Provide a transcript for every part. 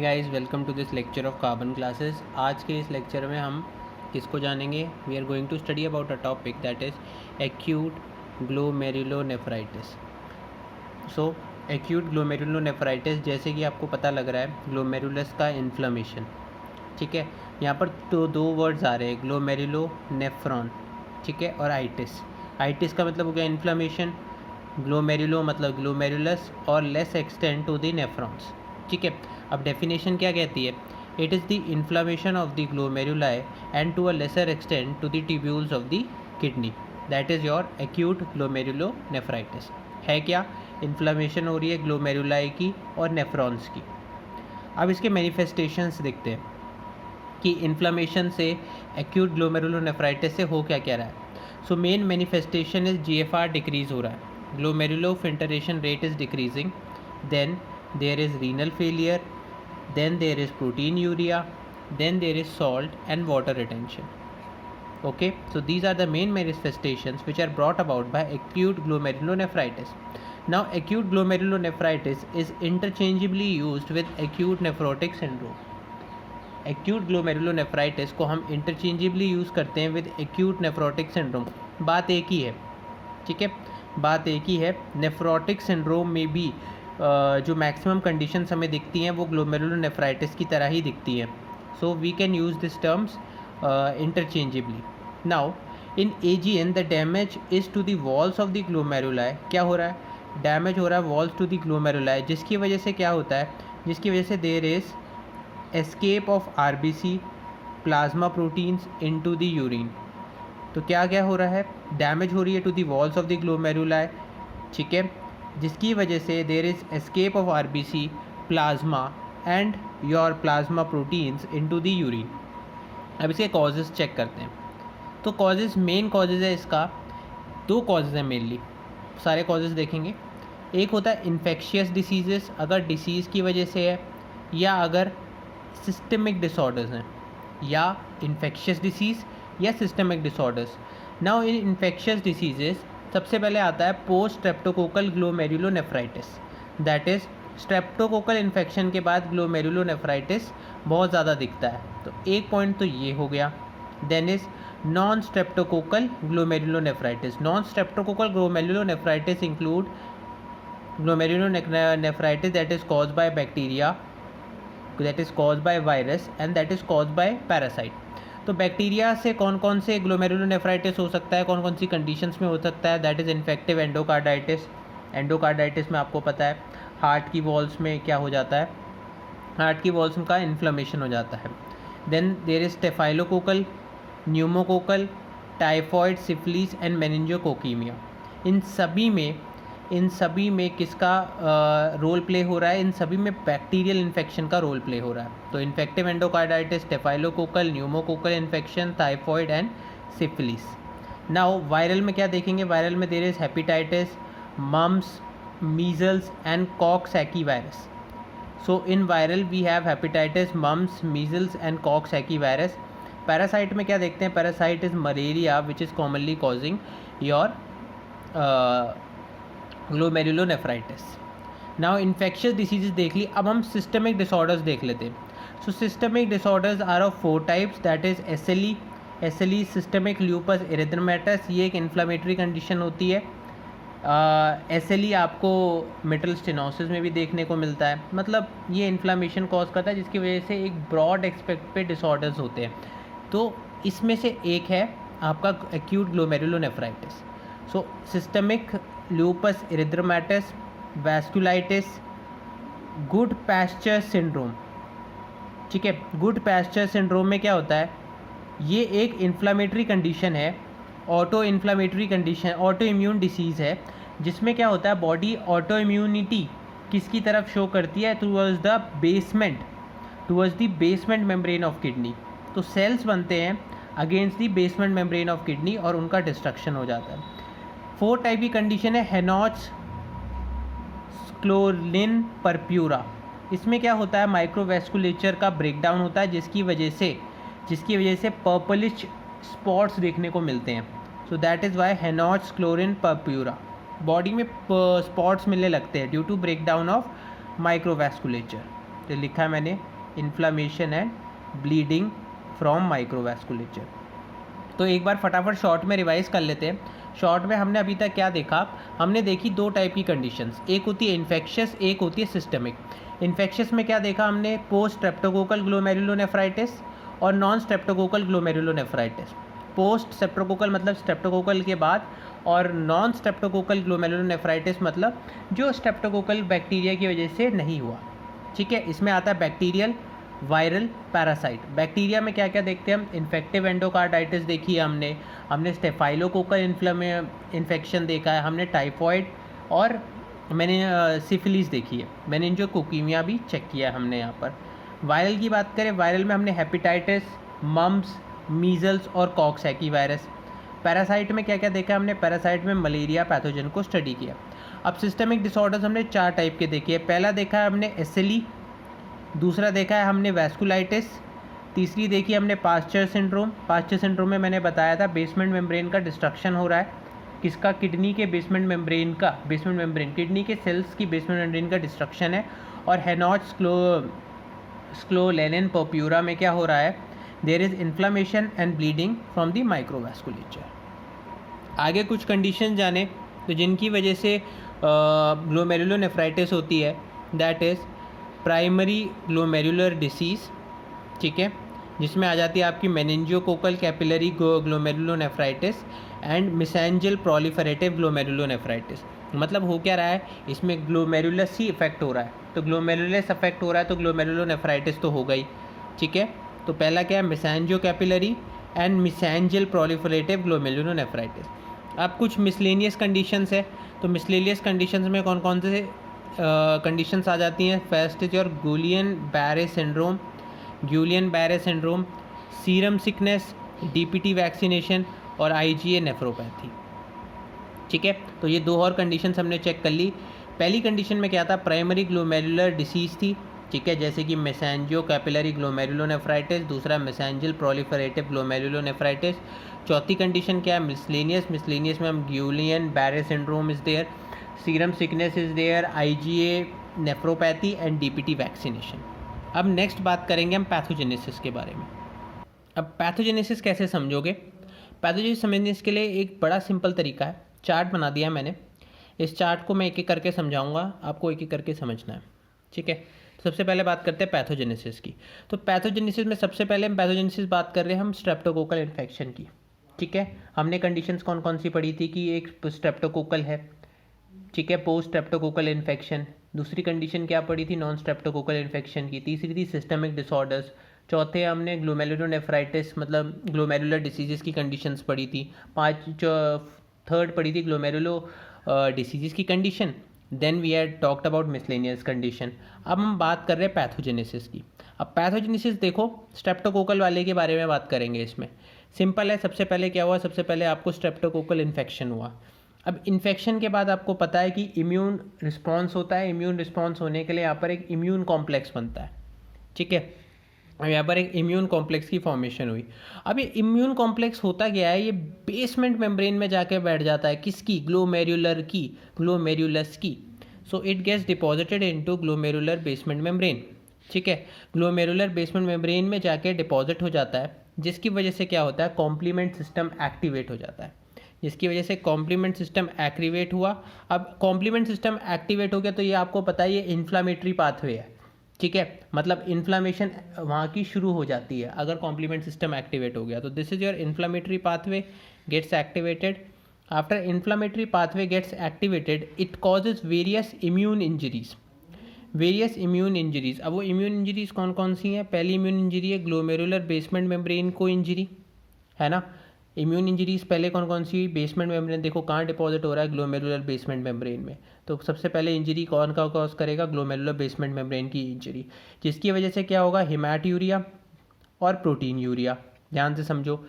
Hi guys, welcome to this lecture of Carbon Classes. आज के इस लेक्चर में हम किसको जानेंगे? We are going to study about a topic that is acute glomerulonephritis. So acute glomerulonephritis, जैसे कि आपको पता लग रहा है, ग्लोमेरुलस का इन्फ्लेमेशन। ठीक है, यहाँ पर तो दो वर्ड्स आ रहे हैं, ग्लोमेरुलोनेफ्रॉन, ठीक है, और आइटिस। आइटिस का मतलब हो गया इन्फ्लेमेशन, ग्लोमेरुलो मतलब ग्लोमेरुलस, और less extend to the nephrons. ठीक है, अब डेफिनेशन क्या कहती है? It is the inflammation of the glomeruli and to a lesser extend to the tubules of the kidney, that is your acute glomerulonephritis. है क्या? इन्फ्लेमेशन हो रही है ग्लोमेरुलाई की और नेफ्रॉन्स की। अब इसके मैनिफेस्टेशंस देखते हैं कि इन्फ्लेमेशन से एक्यूट ग्लोमेरुलोनेफ्राइटिस से हो क्या क्या रहा है। So main manifestation is GFR decrease हो रहा है, glomerulo filtration rate is decreasing, then there is renal failure, then there is protein urea, then there is salt and water retention. Okay, so these are the main manifestations which are brought about by acute glomerulonephritis. Now acute glomerulonephritis is interchangeably used with acute nephrotic syndrome. Acute glomerulonephritis को हम interchangeably use करते हैं with acute nephrotic syndrome. बात एक ही है, ठीक है, बात एक ही है। नेफ्रोटिक सिंड्रोम में भी जो मैक्सिमम कंडीशंस हमें दिखती हैं वो ग्लोमेरुलोनेफ्राइटिस की तरह ही दिखती हैं। So we can use this terms interchangeably. Now in AGN the damage is to the walls of the glomeruli. क्या हो रहा है? डैमेज हो रहा है वॉल्स टू द ग्लोमेरुलाई, जिसकी वजह से क्या होता है? जिसकी वजह से there is escape of RBC plasma proteins into the urine. तो क्या क्या हो रहा है? डैमेज हो रही है to the walls of the glomeruli, ठीक है, जिसकी वजह से there is escape of RBC plasma and your plasma proteins into the urine. अब इसके कॉजेज़ चेक करते हैं। तो कॉजेज़, मेन कॉजेज़ है इसका, दो कॉजेज़ हैं मेनली, सारे कॉजेज़ देखेंगे। एक होता है इन्फेक्शियस डिसीज़ेस, अगर डिसीज़ की वजह से है, या अगर सिस्टमिक डिसऑर्डर्स हैं, या इन्फेक्शियस डिसीज़ या systemic disorders. Now in infectious diseases सबसे पहले आता है post streptococcal glomerulonephritis, that is streptococcal infection के बाद ग्लोमेरुलोनेफ्राइटिस बहुत ज़्यादा दिखता है। तो एक पॉइंट तो ये हो गया। Then is non streptococcal glomerulonephritis. Non streptococcal glomerulonephritis include glomerulonephritis that is caused by bacteria, that is caused by virus and that is caused by parasite. तो बैक्टीरिया से कौन कौन से ग्लोमेरुलोनेफ्राइटिस हो सकता है, कौन कौन सी कंडीशंस में हो सकता है? That is infective endocarditis. Endocarditis में आपको पता है हार्ट की वॉल्स में क्या हो जाता है? हार्ट की वॉल्स का इन्फ्लेमेशन हो जाता है। Then there is staphylococcal, pneumococcal, typhoid, syphilis and meningococcaemia. इन सभी में किसका रोल प्ले हो रहा है? इन सभी में बैक्टीरियल इन्फेक्शन का रोल प्ले हो रहा है। तो infective endocarditis, staphylococcal, pneumococcal infection, typhoid and syphilis. Now viral में क्या देखेंगे? वायरल में there is hepatitis, mumps, measles and coxsackie virus. So in viral we have hepatitis, mumps, measles and coxsackie virus. Parasite में क्या देखते हैं? Parasite is malaria which is commonly causing your glomerulonephritis. Now infectious diseases देख ली, अब हम systemic disorders देख लेते हैं। So systemic disorders are of 4 types, that is SLE systemic lupus erythematosus. ये एक इन्फ्लेमेटरी कंडीशन होती है। SLE आपको मिटल स्टेनोसिस में भी देखने को मिलता है, मतलब ये इन्फ्लेमेशन कॉज करता है जिसकी वजह से एक ब्रॉड एक्सपेक्ट पे डिसऑर्डर्स होते हैं। तो इसमें से एक है आपका acute glomerulonephritis. So systemic lupus erythematosus, vasculitis, Goodpasture syndrome, ठीक है। गुड पैस्चर सिंड्रोम में क्या होता है? ये एक इन्फ्लामेटरी कंडीशन है, auto inflammatory condition, auto immune disease है, जिसमें क्या होता है? बॉडी ऑटो इम्यूनिटी किसकी तरफ शो करती है? Towards the basement membrane of kidney. तो सेल्स बनते हैं against the basement membrane of kidney और उनका डिस्ट्रक्शन हो जाता है। 4 टाइप की कंडीशन है हेनॉच स्क्लोरिन परप्यूरा। इसमें क्या होता है? माइक्रोवेस्कुलेचर का ब्रेकडाउन होता है, जिसकी वजह से पर्पलिश स्पॉट्स देखने को मिलते हैं। So that is why Henoch Schonlein purpura, body में स्पॉट्स मिलने लगते हैं due to breakdown of microvasculature. लिखा है मैंने inflammation and bleeding from microvasculature. तो एक बार फटाफट शॉर्ट में रिवाइज कर लेते हैं। शॉर्ट में हमने अभी तक क्या देखा, हमने देखी दो टाइप की कंडीशंस, एक होती है इन्फेक्शियस, एक होती है सिस्टमिक। इन्फेक्शियस में क्या देखा हमने, पोस्ट स्ट्रेप्टोकोकल ग्लोमेरुलोनेफ्राइटिस और non streptococcal glomerulonephritis. Post streptococcal मतलब स्ट्रेप्टोकोकल के बाद, और नॉन स्ट्रेप्टोकोकल ग्लोमेरुलोनेफ्राइटिस मतलब जो स्ट्रेप्टोकोकल बैक्टीरिया की वजह से नहीं हुआ। ठीक है, इसमें आता है बैक्टीरियल, वायरल, पैरासाइट। बैक्टीरिया में क्या क्या देखते हैं हम, इन्फेक्टिव एंडोकार्डाइटिस देखी है हमने स्टेफाइलोकोकल इन्फेक्शन देखा है, हमने टाइफॉइड और मैंने सिफिलिस देखी है, मेनिंजोकोकीमिया भी चेक किया है हमने यहाँ पर। वायरल की बात करें, वायरल में हमने हेपेटाइटिस, मम्प्स, मीजल्स और कॉक्सैकी वायरस। पैरासाइट में क्या क्या देखा हमने, पैरासाइट में मलेरिया पैथोजन को स्टडी किया। अब सिस्टमिक डिसऑर्डर्स हमने 4 टाइप के देखे हैं। पहला देखा है हमने एसएलई, दूसरा देखा है हमने वैस्कुलाइटिस, तीसरी देखी हमने पास्चर सिंड्रोम। पास्चर सिंड्रोम में मैंने बताया था बेसमेंट मेम्ब्रेन का डिस्ट्रक्शन हो रहा है, किसका, किडनी के बेसमेंट मेम्ब्रेन का, बेसमेंट मेम्ब्रेन किडनी के सेल्स की बेसमेंट मेम्ब्रेन का डिस्ट्रक्शन है। और हेनॉच स्क्लोलेनिन पर्प्यूरा में क्या हो रहा है, there is inflammation and bleeding from the microvasculature. आगे कुछ कंडीशन जाने तो जिनकी वजह से ग्लोमेरुलोनेफ्राइटिस होती है, that is primary glomerular disease. ठीक है, जिसमें आ जाती है आपकी meningococcal capillary glomerulonephritis and mesangial proliferative glomerulonephritis. मतलब हो क्या रहा है, इसमें ग्लोमेरुलस ही इफेक्ट हो रहा है, तो ग्लोमेरुलस इफेक्ट हो रहा है तो ग्लोमेरुलोनेफ्राइटिस तो हो गई। ठीक है, तो पहला क्या है, mesangiocapillary and mesangial proliferative glomerulonephritis. अब कुछ मिसलेनियस कंडीशंस है, तो मिसलेनियस कंडीशंस में कौन कौन से कंडीशंस आ जाती हैं। First is your Guillain Barre syndrome, serum sickness, DPT vaccination और आईजीए नेफ्रोपैथी। ठीक है, तो ये 2 और कंडीशंस हमने चेक कर ली। पहली कंडीशन में क्या था, प्राइमरी ग्लोमेरुलर डिसीज़ थी। ठीक है, जैसे कि मेसेंजियो कैपिलरी ग्लोमेरुलोनेफ्राइटिस, दूसरा मेसेंजियल प्रोलिफरेटिव ग्लोमेरुलोनेफ्राइटिस। चौथी कंडीशन क्या है, मिसलेनियस में हम Guillain Barre syndrome is there, serum sickness is there, IgA nephropathy and DPT vaccination. अब नेक्स्ट बात करेंगे हम पैथोजेनेसिस के बारे में। अब पैथोजेनेसिस कैसे समझोगे, पैथोजेनेसिस समझने के लिए एक बड़ा सिंपल तरीका है, चार्ट बना दिया मैंने। इस चार्ट को मैं एक एक करके समझाऊंगा, आपको एक एक करके समझना है। ठीक है, तो सबसे पहले बात करते हैं पैथोजेनेसिस की। तो पैथोजेनेसिस में सबसे पहले हम पैथोजेनेसिस बात कर रहे हैं हम स्ट्रेप्टोकोकल इन्फेक्शन की। ठीक है, हमने कंडीशंस कौन कौन सी पढ़ी थी कि एक स्ट्रेप्टोकोकल है, ठीक है, पोस्ट स्ट्रेप्टोकोकल इन्फेक्शन। दूसरी कंडीशन क्या पड़ी थी, नॉन स्ट्रेप्टोकोकल इन्फेक्शन की। तीसरी थी सिस्टमिक डिसऑर्डर्स। चौथे हमने ग्लोमेरुलोनेफ्राइटिस मतलब ग्लोमेरुलर डिसीजेस की कंडीशंस पढ़ी थी। थर्ड पढ़ी थी ग्लोमेरुलो डिसीजेस की condition. Then we had talked about miscellaneous condition. अब हम बात कर रहे हैं पैथोजेनेसिस की। अब पैथोजेनेसिस देखो, स्ट्रेप्टोकोकल वाले के बारे में बात करेंगे। इसमें सिंपल है, सबसे पहले क्या हुआ, सबसे पहले आपको स्ट्रेप्टोकोकल इन्फेक्शन हुआ। अब इन्फेक्शन के बाद आपको पता है कि इम्यून रिस्पॉन्स होता है, इम्यून रिस्पॉन्स होने के लिए यहाँ पर एक इम्यून कॉम्प्लेक्स बनता है। ठीक है, अब यहाँ पर एक इम्यून कॉम्प्लेक्स की फॉर्मेशन हुई। अब ये इम्यून कॉम्प्लेक्स होता क्या है, ये बेसमेंट मेम्ब्रेन में जाके बैठ जाता है, किसकी, ग्लोमेरुलस की। So it gets deposited into glomerular basement membrane. ठीक है, ग्लोमेरुलर बेसमेंट मेम्ब्रेन में जाके डिपॉजिट हो जाता है, जिसकी वजह से क्या होता है, कॉम्प्लीमेंट सिस्टम एक्टिवेट हो जाता है। जिसकी वजह से कॉम्प्लीमेंट सिस्टम एक्टिवेट हुआ। अब कॉम्प्लीमेंट सिस्टम एक्टिवेट हो गया तो ये आपको पता है ये इन्फ्लामेटरी पाथवे है। ठीक है, मतलब इन्फ्लामेशन वहाँ की शुरू हो जाती है अगर कॉम्प्लीमेंट सिस्टम एक्टिवेट हो गया। तो this is your inflammatory pathway gets activated. After inflammatory pathway gets activated it causes various immune injuries. अब वो इम्यून इंजरीज कौन कौन सी हैं, पहली इम्यून इंजरी है ग्लोमेरुलर बेसमेंट मेम्ब्रेन को इंजरी, है ना। इम्यून इंजरीज पहले कौन कौन सी हुई, बेसमेंट मेम्ब्रेन, देखो कहाँ डिपॉजिट हो रहा है, ग्लोमेरुलर बेसमेंट मेम्ब्रेन में। तो सबसे पहले इंजरी कौन का कॉज करेगा, ग्लोमेरुलर बेसमेंट मेम्ब्रेन की इंजरी, जिसकी वजह से क्या होगा, हिमैट्यूरिया और प्रोटीन यूरिया। ध्यान से समझो,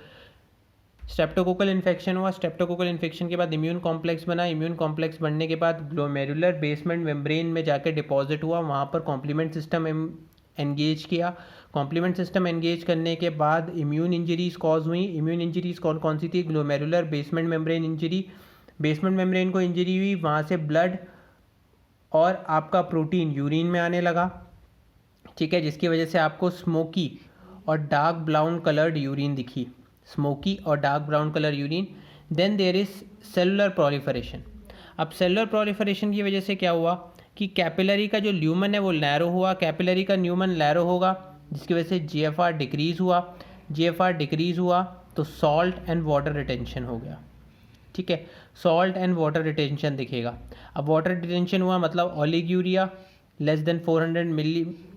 स्ट्रेप्टोकोकल इन्फेक्शन हुआ, स्ट्रेप्टोकोकल इन्फेक्शन के बाद इम्यून कॉम्प्लेक्स बना, इम्यून कॉम्प्लेक्स बनने के बाद ग्लोमेरुलर बेसमेंट मेम्ब्रेन में जाकर डिपॉजिट हुआ, वहाँ पर कॉम्प्लीमेंट सिस्टम एंगेज किया। कॉम्प्लीमेंट सिस्टम एंगेज करने के बाद इम्यून इंजरीज कॉज हुई। इम्यून इंजरीज कौन कौन सी थी, glomerular basement membrane injury, basement membrane को इंजरी हुई, वहाँ से ब्लड और आपका प्रोटीन यूरिन में आने लगा। ठीक है, जिसकी वजह से आपको स्मोकी और डार्क ब्राउन कलर्ड यूरिन दिखी, स्मोकी और dark brown colour urine. Then there is cellular proliferation. अब सेलुलर प्रोलिफरेशन की वजह से क्या हुआ कि कैपिलरी का जो ल्यूमन है वो नैरो हुआ, कैपिलरी का ल्यूमन नैरो होगा जिसकी वजह से जीएफआर डिक्रीज हुआ, जीएफआर डिक्रीज हुआ तो सॉल्ट एंड वाटर रिटेंशन हो गया। ठीक है, सॉल्ट एंड वाटर रिटेंशन दिखेगा। अब वाटर रिटेंशन हुआ मतलब oliguria, less than 400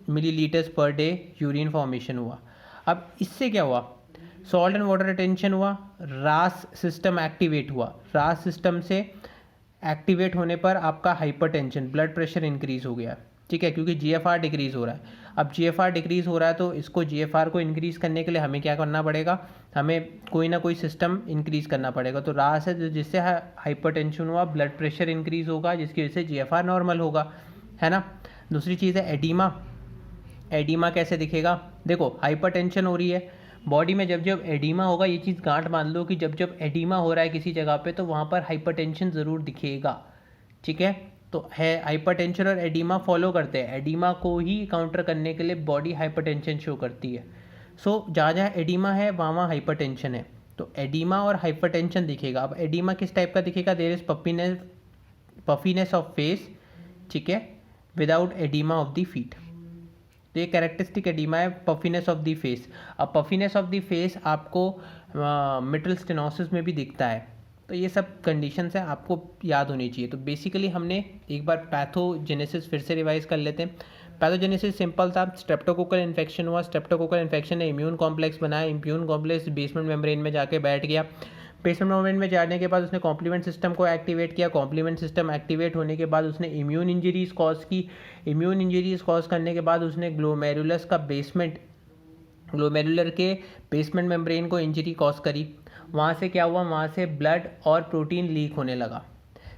millilitres per day urine formation हुआ। अब इससे क्या हुआ, सॉल्ट एंड वाटर रिटेंशन हुआ, रास सिस्टम एक्टिवेट हुआ, रास सिस्टम से एक्टिवेट होने पर आपका हाइपरटेंशन, ब्लड प्रेशर इंक्रीज हो गया। ठीक है, क्योंकि जीएफआर डिक्रीज हो रहा है। अब जीएफआर डिक्रीज हो रहा है तो इसको जीएफआर को इंक्रीज करने के लिए हमें क्या करना पड़ेगा, हमें कोई ना कोई सिस्टम इंक्रीज करना पड़ेगा। तो रास है जिससे हाइपरटेंशन हुआ, ब्लड प्रेशर इंक्रीज होगा जिसकी वजह से जीएफआर नॉर्मल होगा, है ना। दूसरी चीज़ है एडीमा। एडीमा कैसे दिखेगा, देखो हाइपरटेंशन हो रही है बॉडी में, जब जब एडीमा होगा, ये चीज़ गांठ मान लो कि जब जब एडीमा हो रहा है किसी जगह पे तो वहाँ पर हाइपरटेंशन ज़रूर दिखेगा। ठीक है, तो है हाइपरटेंशन और एडीमा फॉलो करते हैं, एडीमा को ही काउंटर करने के लिए बॉडी हाइपरटेंशन शो करती है। सो जहाँ जहाँ एडीमा है वहाँ वहाँ हाइपरटेंशन है, तो एडीमा और हाइपरटेंशन दिखेगा। अब एडीमा किस टाइप का दिखेगा, there is puffiness of face, ठीक है, without oedema of the feet. तो ये कैरेक्टरिस्टिक एडीमा है, पफीनेस ऑफ द फेस। अब पफीनेस ऑफ द फेस आपको मिटल स्टेनोसिस में भी दिखता है। तो ये सब कंडीशंस हैं, आपको याद होनी चाहिए। तो बेसिकली हमने एक बार पैथोजेनेसिस फिर से रिवाइज कर लेते हैं। पैथोजेनेसिस सिंपल था, स्ट्रेप्टोकोकल इन्फेक्शन हुआ, स्ट्रेप्टोकोकल इन्फेक्शन ने इम्यून कॉम्प्लेक्स बनाया, इम्यून कॉम्प्लेक्स बेसमेंट मेम्ब्रेन में जाके बैठ गया, बेसमेंट मेम्ब्रेन में जाने के बाद उसने कॉम्प्लीमेंट सिस्टम को एक्टिवेट किया, कॉम्प्लीमेंट सिस्टम एक्टिवेट होने के बाद उसने इम्यून इंजरीज कॉज की, इम्यून इंजरीज कॉज करने के बाद उसने ग्लोमेरुलस का बेसमेंट, ग्लोमेरुलर के बेसमेंट मेम्ब्रेन को इंजरी कॉज करी। वहाँ से क्या हुआ, वहाँ से ब्लड और प्रोटीन लीक होने लगा।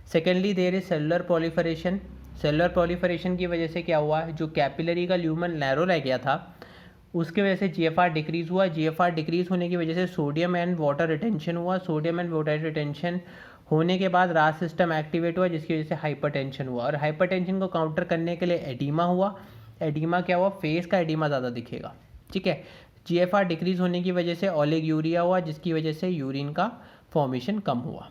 Secondly there is cellular proliferation. Cellular proliferation की वजह से क्या हुआ, जो कैपिलरी का ल्यूमन नैरो रह गया था उसके वजह से जीएफआर डिक्रीज हुआ, जीएफआर डिक्रीज होने की वजह से सोडियम एंड वाटर रिटेंशन हुआ, सोडियम एंड वाटर रिटेंशन होने के बाद रास सिस्टम एक्टिवेट हुआ जिसकी वजह से हाइपरटेंशन हुआ, और हाइपरटेंशन को काउंटर करने के लिए एडीमा हुआ। एडीमा क्या हुआ, फेस का एडीमा ज़्यादा दिखेगा। ठीक है, जीएफआर डिक्रीज होने की वजह से ओलिगूरिया हुआ जिसकी वजह से यूरिन का फॉर्मेशन कम हुआ।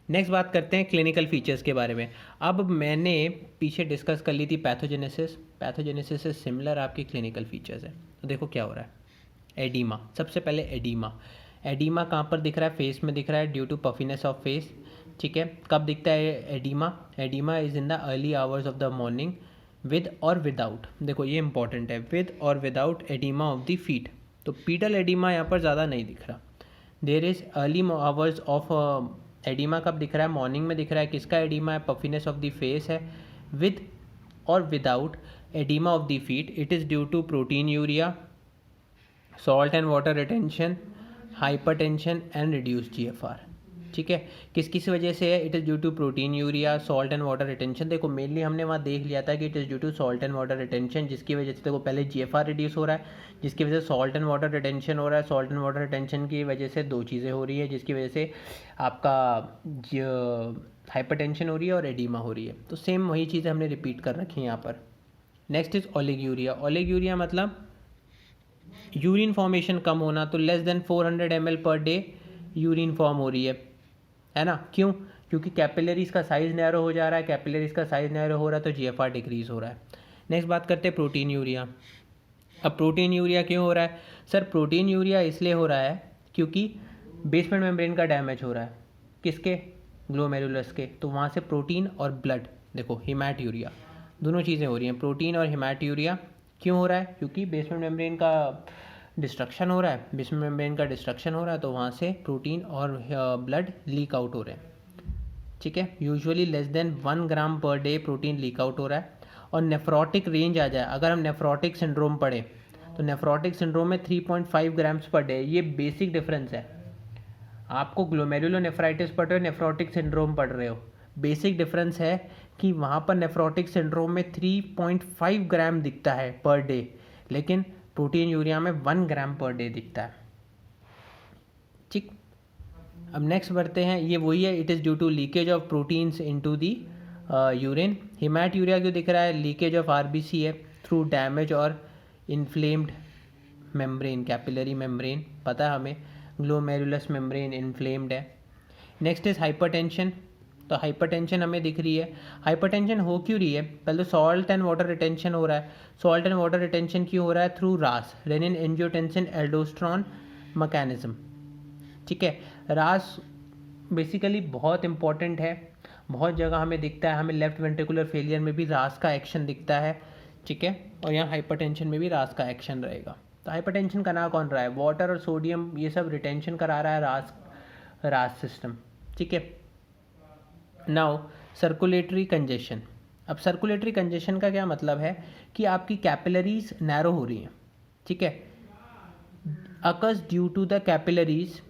नेक्स्ट बात करते हैं क्लिनिकल फीचर्स के बारे में। अब मैंने पीछे डिस्कस कर ली थी पैथोजेनेसिस, पैथोजेनेसिस से सिमिलर आपकी क्लिनिकल फीचर्स है। तो देखो क्या हो रहा है, एडीमा। सबसे पहले एडीमा, एडीमा कहाँ पर दिख रहा है, फेस में दिख रहा है due to puffiness of face. ठीक है, कब दिखता है oedema, oedema is in the early hours of the morning with और विदाउट, देखो ये इंपॉर्टेंट है, विद और without oedema of the feet. तो पीटल एडीमा यहाँ पर ज़्यादा नहीं दिख रहा। There is early hours of oedema कब दिख रहा है, मॉर्निंग में दिख रहा है। किसका एडीमा है, पफीनेस ऑफ द फेस है, विद और without oedema of the feet. It is due to proteinuria, salt and water retention, hypertension and reduce GFR. ठीक है, किस किस वजह से है, it is due to proteinuria, salt and water retention. देखो मेनली हमने वहाँ देख लिया था कि it is due to salt and water retention, जिसकी वजह से देखो पहले जीएफआर रिड्यूस हो रहा है, जिसकी वजह से सॉल्ट एंड वाटर रिटेंशन हो रहा है। सॉल्ट एंड वाटर रिटेंशन की वजह से दो चीज़ें हो रही है, जिसकी वजह से आपका हाइपरटेंशन हो रही है और एडीमा हो रही है। तो सेम वही चीज़ें हमने रिपीट कर रखी हैं यहाँ पर। Next is ओलिगूरिया। ओलिगूरिया मतलब यूरिन फॉर्मेशन कम होना, तो less than 400 ml per day urine form हो रही है ना। क्यों, क्योंकि कैपिलरीज का साइज़ नैरो हो जा रहा है, कैपिलरीज का साइज़ नैरो हो रहा है तो जीएफआर डिक्रीज हो रहा है। नेक्स्ट बात करते हैं प्रोटीन यूरिया। अब प्रोटीन यूरिया क्यों हो रहा है, सर प्रोटीन यूरिया इसलिए हो रहा है क्योंकि बेसमेंट मेम्ब्रेन का डैमेज हो रहा है, किसके, ग्लोमेरुलस के। तो वहाँ से प्रोटीन और ब्लड, देखो हिमैट यूरिया, दोनों चीज़ें हो रही हैं, प्रोटीन और हिमैट यूरिया। क्यों हो रहा है, क्योंकि बेसमेंट मेम्ब्रेन का डिस्ट्रक्शन हो रहा है, बेसमेंट मेम्ब्रेन का डिस्ट्रक्शन हो रहा है तो वहाँ से प्रोटीन और ब्लड लीक आउट हो रहे हैं। ठीक है, यूजुअली लेस देन 1 ग्राम per day protein leak out हो रहा है। और नेफ्रोटिक रेंज आ जाए, अगर हम नेफ्रोटिक सिंड्रोम पढ़ें तो नेफ्रोटिक सिंड्रोम में 3.5 ग्राम्स पर डे, ये बेसिक डिफरेंस है। आपको ग्लोमेरुलोनेफ्राइटिस पढ़ रहे हो, नेफ्रोटिक सिंड्रोम पढ़ रहे हो, बेसिक डिफरेंस है कि वहाँ पर नेफ्रोटिक सिंड्रोम में 3.5 ग्राम दिखता है पर डे, लेकिन प्रोटीन यूरिया में 1 ग्राम पर डे दिखता है। ठीक, अब नेक्स्ट बढ़ते हैं, ये वही है, it is due to leakage of proteins into the urine. Haematuria क्यों दिख रहा है, लीकेज ऑफ आरबीसी है, थ्रू डैमेज और इन्फ्लेम्ड मेम्ब्रेन, कैपिलरी मेम्ब्रेन पता है हमें, ग्लोमेरुलस मेम्ब्रेन इन्फ्लेम्ड है। Next is hypertension. तो हाइपरटेंशन हमें दिख रही है। हाइपरटेंशन हो क्यों रही है? पहले तो सॉल्ट एंड वाटर रिटेंशन हो रहा है। सॉल्ट एंड वाटर रिटेंशन क्यों हो रहा है? थ्रू रास, रेनिन एंजियोटेंसिन एल्डोस्ट्रॉन मैकेनिज्म। ठीक है, रास बेसिकली बहुत इंपॉर्टेंट है, बहुत जगह हमें दिखता है। हमें लेफ्ट वेंट्रिकुलर फेलियर में भी रास का एक्शन दिखता है। ठीक है, और यहाँ हाइपरटेंशन में भी रास का एक्शन रहेगा। तो हाइपरटेंशन करा कौन रहा है? वाटर और सोडियम ये सब रिटेंशन करा रहा है रास सिस्टम। ठीक है, नाउ सर्कुलेटरी कंजेशन। अब सर्कुलेटरी कंजेशन का क्या मतलब है कि आपकी कैपिलरीज नैरो हो रही हैं। ठीक है, occurs due to the capillaries,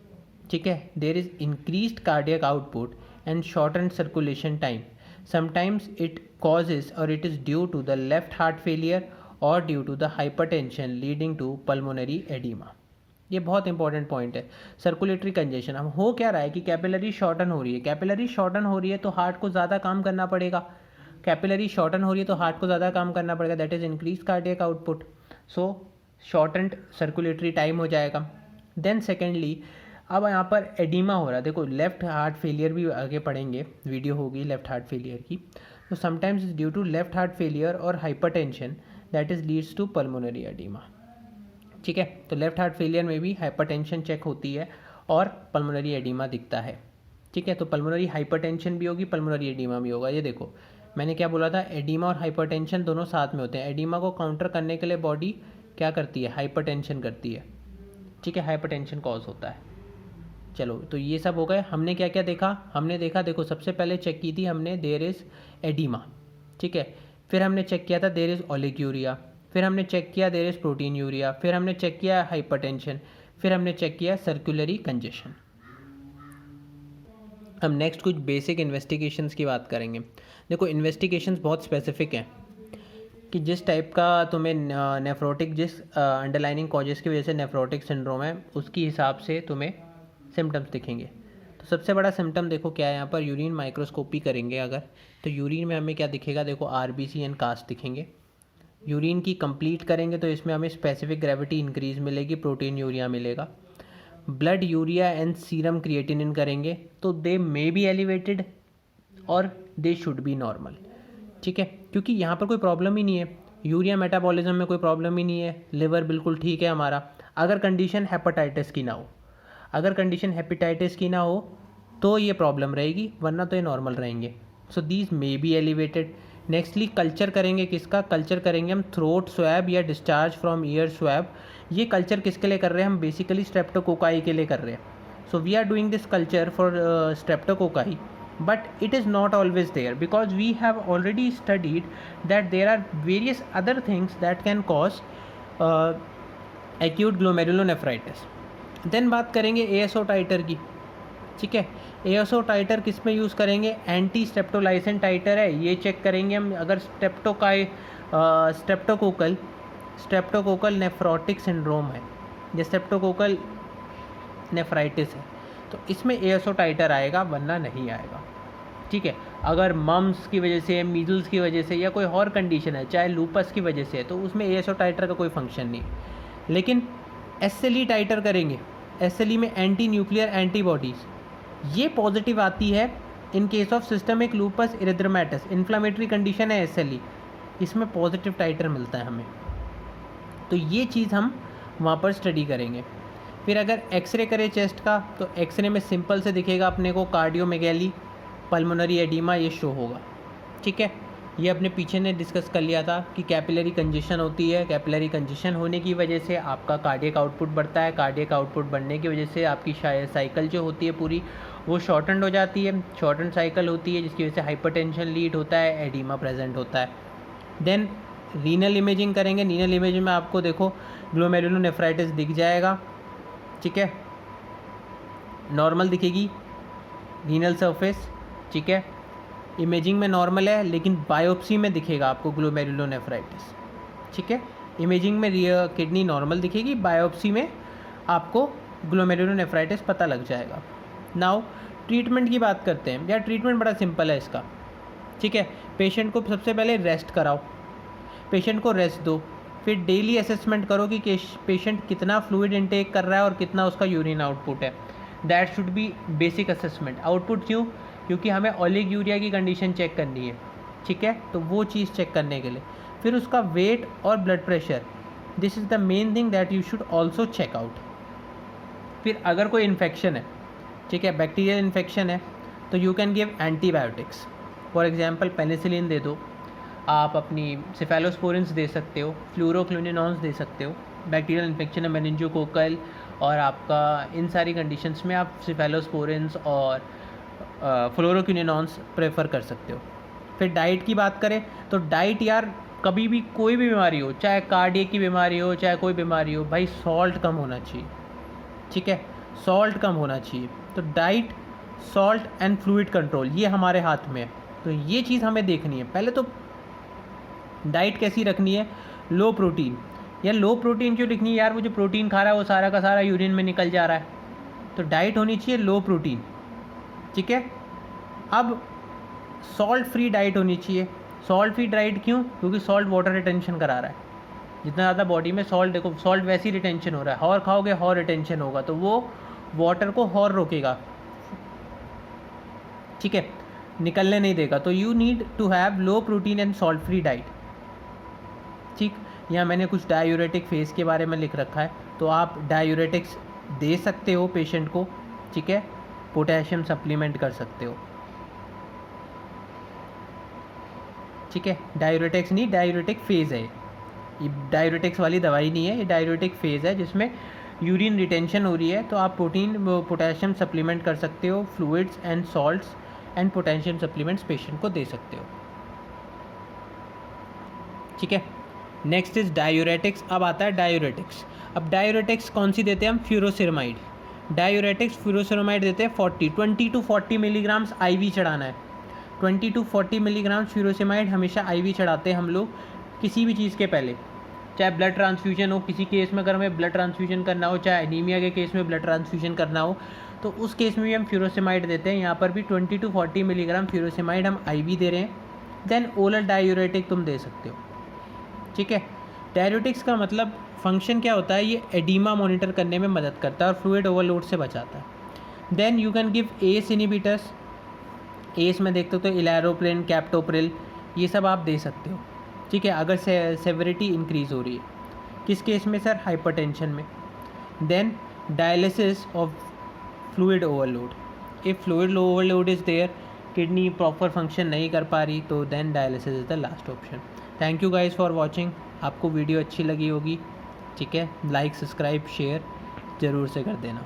ठीक है, there is increased cardiac output and shortened circulation time. Sometimes it causes or it is due to the left heart failure or due to the hypertension leading to pulmonary edema। ये बहुत important point है, circulatory congestion. अब हो क्या रहा है कि capillary shorten हो रही है। कैपिलरी शॉर्टन हो रही है तो हार्ट को ज़्यादा काम करना पड़ेगा। कैपिलरी शॉर्टन हो रही है तो हार्ट को ज़्यादा काम करना पड़ेगा, that is increase cardiac output, so shortened circulatory time हो जाएगा। देन सेकेंडली, अब यहाँ पर एडिमा हो रहा है। देखो लेफ्ट हार्ट फेलियर भी आगे पढ़ेंगे, वीडियो होगी लेफ्ट हार्ट फेलियर की। तो sometimes is due to left heart failure और hypertension that is leads to pulmonary oedema. ठीक है, तो लेफ्ट हार्ट फेलियर में भी हाइपरटेंशन चेक होती है और पल्मोनरी एडिमा दिखता है। ठीक है, तो पल्मोनरी हाइपरटेंशन भी होगी, पल्मोनरी एडिमा भी होगा। ये देखो मैंने क्या बोला था, एडिमा और हाइपरटेंशन दोनों साथ में होते हैं। एडिमा को काउंटर करने के लिए बॉडी क्या करती है? हाइपरटेंशन करती है। ठीक है, हाइपरटेंशन कॉज होता है। चलो, तो ये सब हो गए। हमने क्या क्या देखा? हमने देखा, देखो सबसे पहले चेक की थी हमने देयर इज़ एडिमा। ठीक है, फिर हमने चेक किया था देयर इज़ ओलिग्यूरिया, फिर हमने चेक किया देयर इज़ प्रोटीन यूरिया, फिर हमने चेक किया हाइपरटेंशन, फिर हमने चेक किया सर्कुलरी कंजेशन। हम नेक्स्ट कुछ बेसिक इन्वेस्टिगेशंस की बात करेंगे। देखो इन्वेस्टिगेशंस बहुत स्पेसिफिक हैं कि जिस टाइप का तुम्हें नेफ्रोटिक, जिस अंडरलाइनिंग कॉजेस की वजह से नेफ्रोटिक सिंड्रोम है, उसके हिसाब से तुम्हें सिम्टम्स दिखेंगे। तो सबसे बड़ा सिम्टम देखो क्या है, यहाँ पर यूरिन माइक्रोस्कोपी करेंगे अगर, तो यूरिन में हमें क्या दिखेगा? देखो आरबीसी एंड कास्ट दिखेंगे। यूरिन की कंप्लीट करेंगे तो इसमें हमें स्पेसिफिक ग्रेविटी इंक्रीज मिलेगी, प्रोटीन यूरिया मिलेगा। Blood urea and serum creatinine करेंगे तो दे मे बी एलिवेटेड और दे शुड बी नॉर्मल। ठीक है, क्योंकि यहाँ पर कोई प्रॉब्लम ही नहीं है, यूरिया मेटाबॉलिज्म में कोई प्रॉब्लम ही नहीं है, लिवर बिल्कुल ठीक है हमारा। अगर कंडीशन हेपेटाइटिस की ना हो, अगर कंडीशन हेपेटाइटिस की ना हो तो ये प्रॉब्लम रहेगी, वरना तो ये नॉर्मल रहेंगे। So these may be elevated. Nextly culture करेंगे, किसका कल्चर करेंगे हम? थ्रोट स्वैब या डिस्चार्ज फ्रॉम ईयर स्वैब। ये कल्चर किसके लिए कर रहे हैं हम? बेसिकली स्ट्रेप्टोकोकाई के लिए कर रहे हैं। So we are doing this culture for streptococci, but it is not always there because we have already studied that there are various other things that can cause acute glomerulonephritis। Then बात करेंगे ASO टाइटर की। ठीक है, ASO टाइटर किस में use करेंगे? Anti streptolysin टाइटर है, ये चेक करेंगे हम अगर स्ट्रेप्टोकोकल नेफ्रोटिक सिंड्रोम है या स्ट्रेप्टोकोकल नेफ्राइटिस है तो इसमें एएसओ टाइटर आएगा, वरना नहीं आएगा। ठीक है, अगर मम्स की वजह से, मीजल्स की वजह से या कोई और कंडीशन है, चाहे लूपस की वजह से है, तो उसमें एएसओ टाइटर का कोई फंक्शन नहीं। लेकिन एसएलई टाइटर करेंगे, एसएलई में एंटी न्यूक्लियर एंटीबॉडीज़, ये पॉजिटिव आती है in case of systemic lupus erythematosus, inflammatory condition है एसएलई, इसमें पॉजिटिव टाइटर मिलता है हमें। तो ये चीज़ हम वहाँ पर स्टडी करेंगे। फिर अगर एक्सरे करें चेस्ट का तो एक्सरे में सिंपल से दिखेगा अपने को कार्डियोमेगैली, पल्मोनरी एडिमा, ये शो होगा। ठीक है, ये अपने पीछे ने डिस्कस कर लिया था कि कैपिलरी कंजेशन होती है, कैपिलरी कंजेशन होने की वजह से आपका कार्डियक आउटपुट बढ़ता है, कार्डियक आउटपुट बढ़ने की वजह से आपकी साइकिल जो होती है पूरी वो शॉर्टनड हो जाती है, शॉर्टन साइकिल होती है जिसकी वजह से हाइपरटेंशन लीड होता है, एडिमा प्रेजेंट होता है। देन रीनल इमेजिंग करेंगे, रीनल इमेजिंग में आपको देखो ग्लोमेरुलोनेफ्राइटिस दिख जाएगा। ठीक है, नॉर्मल दिखेगी रीनल सरफेस। ठीक है, इमेजिंग में नॉर्मल है लेकिन बायोप्सी में दिखेगा आपको ग्लोमेरुलोनेफ्राइटिस। ठीक है, इमेजिंग में किडनी नॉर्मल दिखेगी, बायोप्सी में आपको ग्लोमेरुलोनेफ्राइटिस पता लग जाएगा। नाउ ट्रीटमेंट की बात करते हैं। यार ट्रीटमेंट बड़ा सिंपल है इसका। ठीक है, पेशेंट को सबसे पहले रेस्ट कराओ, पेशेंट को रेस्ट दो, फिर डेली असेसमेंट करो कि पेशेंट कितना फ्लूइड इनटेक कर रहा है और कितना उसका यूरिन आउटपुट है। That should be basic assessment. Output क्यों? क्योंकि हमें ओलिगोयूरिया की कंडीशन चेक करनी है, ठीक है, तो वो चीज़ चेक करने के लिए। फिर उसका वेट और blood pressure, this is the main thing that you should also check out. फिर अगर कोई इन्फेक्शन है, ठीक है, बैक्टीरियल इन्फेक्शन है, तो you can give antibiotics. For example penicillin दे दो, आप अपनी सेफेलोस्पोरिन्स दे सकते हो, फ्लूरोक्विनिनॉन्स दे सकते हो। बैक्टीरियल इन्फेक्शन है, मेनिंजोकोकल और आपका इन सारी कंडीशंस में आप सेफेलोस्पोरिन्स और फ्लोरोक्विनिनॉन्स प्रेफर कर सकते हो। फिर डाइट की बात करें तो डाइट यार, कभी भी कोई भी बीमारी हो, चाहे कार्डियक की बीमारी हो, चाहे कोई बीमारी हो, भाई सॉल्ट कम होना चाहिए, ठीक है, सॉल्ट कम होना चाहिए। तो diet, salt and fluid control, ये हमारे हाथ में है। तो ये चीज़ हमें देखनी है। पहले तो डाइट कैसी रखनी है? लो प्रोटीन। यार लो प्रोटीन क्यों लिखनी है यार? वो जो प्रोटीन खा रहा है वो सारा का सारा यूरिन में निकल जा रहा है। तो डाइट होनी चाहिए लो प्रोटीन, ठीक है। अब सॉल्ट फ्री डाइट होनी चाहिए। सॉल्ट फ्री डाइट क्यों? क्योंकि सॉल्ट वाटर रिटेंशन करा रहा है। जितना ज़्यादा बॉडी में सॉल्ट, देखो सॉल्ट वैसे ही रिटेंशन हो रहा है, और खाओगे और रिटेंशन होगा, तो वो वाटर को और रोकेगा, ठीक है, निकलने नहीं देगा। तो you need to have low protein and salt free diet, ठीक। यहाँ मैंने कुछ डायूरेटिक फेज़ के बारे में लिख रखा है, तो आप डायूरेटिक्स दे सकते हो पेशेंट को, ठीक है, पोटेशियम सप्लीमेंट कर सकते हो, ठीक है। डायूरेटिक्स नहीं, डायूरेटिक फेज़ है ये, डायूरेटिक्स वाली दवाई नहीं है, ये डायूरेटिक फेज़ है जिसमें यूरिन रिटेंशन हो रही है। तो आप पोटेशियम सप्लीमेंट कर सकते हो, fluids and salts and potassium supplements patient को दे सकते हो, ठीक है। Next is diuretics. अब आता है डायूरेटिक्स। अब डायूरेटिक्स कौन सी देते हैं हम? फ्यूरोसिरामाइड। डायूरेटिक्स फ्यूरोसिरामाइड देते हैं 20 टू 40 मिलीग्राम्स IV चढ़ाना है। 20 टू 40 मिलीग्राम फ्यूरोसिरामाइड हमेशा IV चढ़ाते हैं हम लोग किसी भी चीज़ के पहले, चाहे ब्लड ट्रांसफ्यूजन हो, किसी केस में अगर हमें ब्लड ट्रांसफ्यूजन करना हो, चाहे एनीमिया के केस में ब्लड ट्रांसफ्यूजन करना हो, तो उस केस में भी हम फ्यूरोसिरामाइड देते हैं। यहाँ पर भी 20 टू 40 मिलीग्राम फ्यूरोसिरामाइड हम IV दे रहे हैं। देन ओरल डायूरेटिक तुम दे सकते हो, ठीक है। डायूरेटिक्स का मतलब फंक्शन क्या होता है? ये एडीमा मॉनिटर करने में मदद करता है और फ्लूइड ओवरलोड से बचाता है। Then you can give ACE inhibitors. ACE में देखते हो तो इलैरोप्रिन, कैप्टोप्रिल, ये सब आप दे सकते हो, ठीक है, अगर सेवरिटी इंक्रीज़ हो रही है। किस केस में सर? हाइपरटेंशन में। Then dialysis of fluid overload. If fluid overload is there, kidney proper function नहीं कर पा रही, तो then dialysis is the last option. Thank you guys for watching. आपको वीडियो अच्छी लगी होगी, ठीक है, लाइक, सब्सक्राइब, शेयर ज़रूर से कर देना।